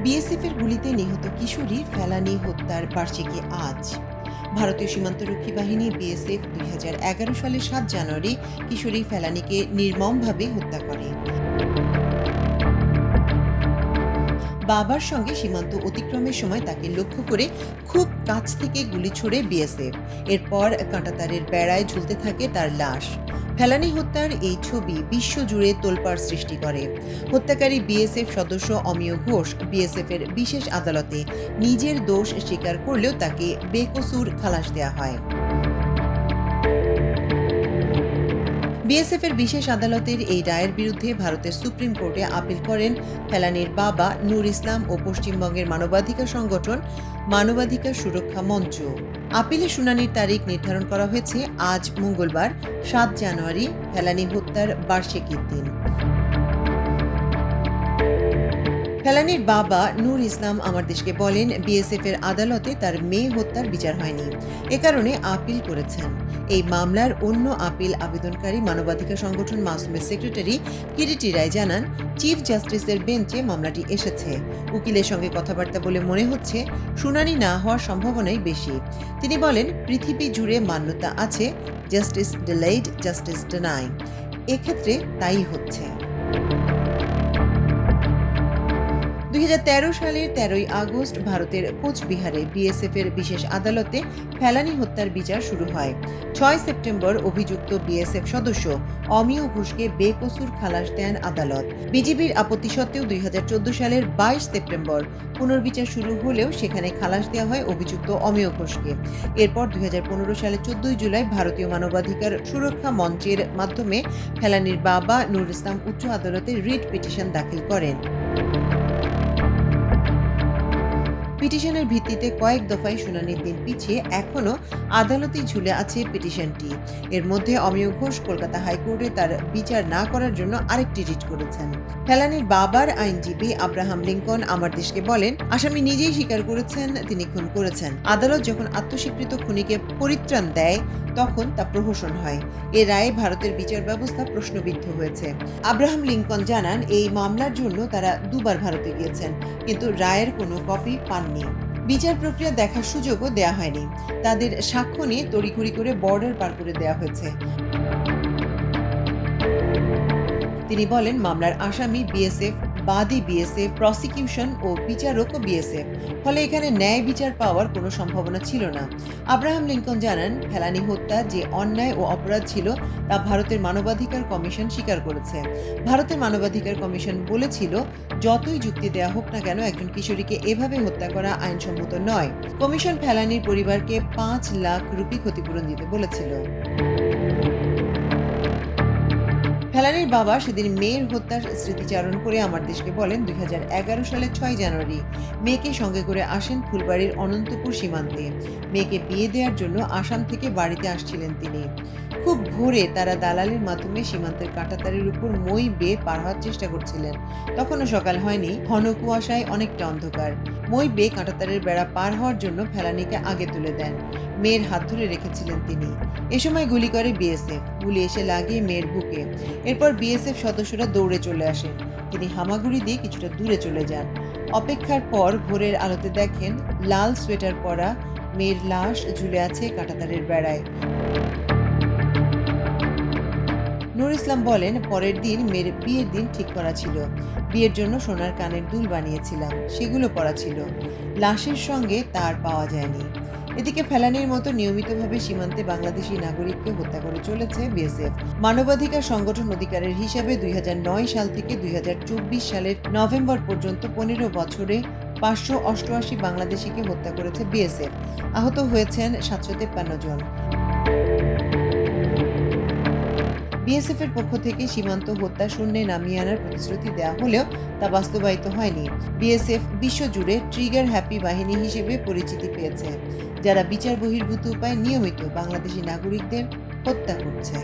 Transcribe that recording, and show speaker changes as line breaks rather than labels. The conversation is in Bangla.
বিএসএফের গুলিতে নিহত কিশোরী ফেলানী হত্যার বার্ষিকী আজ। ভারতীয় সীমান্তরক্ষী বাহিনী বিএসএফ ২০১১ সালের ৭ জানুয়ারি কিশোরী ফেলানীকে নির্মমভাবে হত্যা করে। বাবার সঙ্গে সীমান্ত অতিক্রমের সময় তাকে লক্ষ্য করে খুব কাছ থেকে গুলি ছোড়ে বিএসএফ। এরপর কাঁটাতারের বেড়ায় ঝুলতে থাকে তার লাশ। ফেলানী হত্যার এই ছবি বিশ্বজুড়ে তোলপাড় সৃষ্টি করে। হত্যাকারী বিএসএফ সদস্য অমিয় ঘোষ বিএসএফের বিশেষ আদালতে নিজের দোষ স্বীকার করলেও তাকে বেকসুর খালাস দেওয়া হয়। বিএসএফের বিশেষ আদালতের এই রায়ের বিরুদ্ধে ভারতের সুপ্রিম কোর্টে আপিল করেন ফেলানীর বাবা নূর ইসলাম ও পশ্চিমবঙ্গের মানবাধিকার সংগঠন মানবাধিকার সুরক্ষা মঞ্চ। আপিলের শুনানির তারিখ নির্ধারণ করা হয়েছে আজ মঙ্গলবার ৭ জানুয়ারি, ফেলানী হত্যার বার্ষিকীর দিন। ফেলানীর বাবা নূর ইসলাম আমার দেশকে বলেন, বিএসএফ এর আদালতে তার মেয়ে হত্যার বিচার হয়নি, এ কারণে আপিল করেছেন। এই মামলার অন্য আপিল আবেদনকারী মানবাধিকার সংগঠন মাসুমের সেক্রেটারি কিরিটি রায় জানান, চিফ জাস্টিসের বেঞ্চে মামলাটি এসেছে। উকিলের সঙ্গে কথাবার্তা বলে মনে হচ্ছে শুনানি না হওয়ার সম্ভাবনাই বেশি। তিনি বলেন, পৃথিবী জুড়ে মান্যতা আছে জাস্টিস ডিলেইড, জাস্টিস ডিনাই। এক্ষেত্রে তাই হচ্ছে। ২০১৩ সালের ১৩ই আগস্ট ভারতের কোচবিহারে বিএসএফ এর বিশেষ আদালতে ফেলানী হত্যার বিচার শুরু হয়। ৬ সেপ্টেম্বর অভিযুক্ত বিএসএফ সদস্য অমিয় ঘোষকে বেকসুর খালাস দেন আদালত। বিজিবির আপত্তি সত্ত্বেও ২০১৪ সালের ২২ সেপ্টেম্বর পুনর্বিচার শুরু হলেও সেখানে খালাস দেওয়া হয় অভিযুক্ত অমিয় ঘোষকে। এরপর ২০১৫ সালের ১৪ জুলাই ভারতীয় মানবাধিকার সুরক্ষা মঞ্চের মাধ্যমে ফেলানীর বাবা নূর ইসলাম উচ্চ আদালতে রিট পিটিশন দাখিল করেন। পিটিশনের ভিত্তিতে কয়েক দফায় শুনানির দিন পিছিয়ে এখনও আদালতেই ঝুলে আছে পিটিশনটি। এর মধ্যে অমিয় ঘোষ কলকাতা হাইকোর্টে তার বিচার না করার জন্য আরেকটি রিট করেছেন। ফেলানীর বাবার আইনজীবী আব্রাহাম লিঙ্কন আমার দেশকে বলেন, আসামি নিজেই স্বীকার করেছেন তিনি খুন করেছেন। আদালত যখন আত্মস্বীকৃত খুনিকে পরিত্রাণ দেয় তখন তা প্রহসন হয়। এ রায়ে ভারতের বিচার ব্যবস্থা প্রশ্নবিদ্ধ হয়েছে। আব্রাহাম লিঙ্কন জানান, এই মামলার জন্য তারা দুবার ভারতে গিয়েছেন, কিন্তু রায়ের কোনো কপি পাননি। বিচার প্রক্রিয়া দেখার সুযোগও দেয়া হয়নি। তাদের সাক্ষ্য নিয়ে তড়িঘড়ি করে বর্ডার পার করে দেওয়া হয়েছে। তিনি বলেন, মামলার আসামি বিএসএফ, বাদী বিএসএফ, প্রসিকিউশন ও বিচারকও বিএসএফ, ফলে এখানে ন্যায় বিচার পাওয়ার কোনো সম্ভাবনা ছিল না। আব্রাহাম লিঙ্কন জানান, ফেলানী হত্যা যে অন্যায় ও অপরাধ ছিল তা ভারতের মানবাধিকার কমিশন স্বীকার করেছে। ভারতের মানবাধিকার কমিশন বলেছিল, যতই যুক্তি দেয়া হোক না কেন একজন কিশোরীকে এভাবে হত্যা করা আইনসম্মত নয়। কমিশন ফেলানীর পরিবারকে ৫ লাখ রুপি ক্ষতিপূরণ দিতে বলেছিল। ফেলানীর বাবা সেদিন মেয়ের হত্যার স্মৃতিচারণ করে আমার দেশকে বলেন, ২০১১ সালের ৬ জানুয়ারি মেয়েকে সঙ্গে করে আসেন ফুলবাড়ির অনন্তপুর সীমান্তে। মেয়েকে বিয়ে দেওয়ার জন্য আসাম থেকে বাড়িতে আসছিলেন তিনি। খুব ভোরে তারা দালালের মাধ্যমে সীমান্তের কাঁটাতারের উপর মই বেয়ে পার হওয়ার চেষ্টা করছিলেন। তখনও সকাল হয়নি, ঘন কুয়াশায় অনেকটা অন্ধকার। মই বেয়ে কাঁটাতারের বেড়া পার হওয়ার জন্য ফেলানীকে আগে তুলে দেন। মেয়ের হাত ধরে রেখেছিলেন তিনি। এ সময় গুলি করে বিএসএফ। গুলি এসে লাগে মেয়ের বুকে। এরপর বিএসএফ সদস্যরা দৌড়ে চলে আসেন। তিনি হামাগুড়ি দিয়ে কিছুটা দূরে চলে যান। অপেক্ষার পর ভোরের আলোতে দেখেন লাল সোয়েটার পরা মেয়ের লাশ ঝুলে আছে কাঁটাতারের বেড়ায়। নূর ইসলাম বলেন, পরের দিন মেয়ের বিয়ের দিন ঠিক করা ছিল। বিয়ের জন্য সোনার কানের দুল বানিয়েছিলাম, সেগুলো পরা ছিল। লাশের সঙ্গে তার পাওয়া যায়নি। এদিকে ফেলানীর মতো নিয়মিতভাবে সীমান্তে বাংলাদেশি নাগরিককে হত্যা করে চলেছে বিএসএফ। মানবাধিকার সংগঠন অধিকারের হিসাবে ২০০৯ সাল থেকে ২০২৪ সালের নভেম্বর পর্যন্ত ১৫ বছরে ৫৮৮ বাংলাদেশিকে হত্যা করেছে বিএসএফ। আহত হয়েছেন ৭৫৩ জন। বিএসএফ এর পক্ষ থেকে সীমান্ত হত্যা শূন্যে নামিয়ে আনার প্রতিশ্রুতি দেওয়া হলেও তা বাস্তবায়িত হয়নি। বিএসএফ বিশ্বজুড়ে ট্রিগার হ্যাপি বাহিনী হিসেবে পরিচিতি পেয়েছে, যারা বিচার বহির্ভূত উপায়ে নিয়মিত বাংলাদেশি নাগরিকদের হত্যা করছে।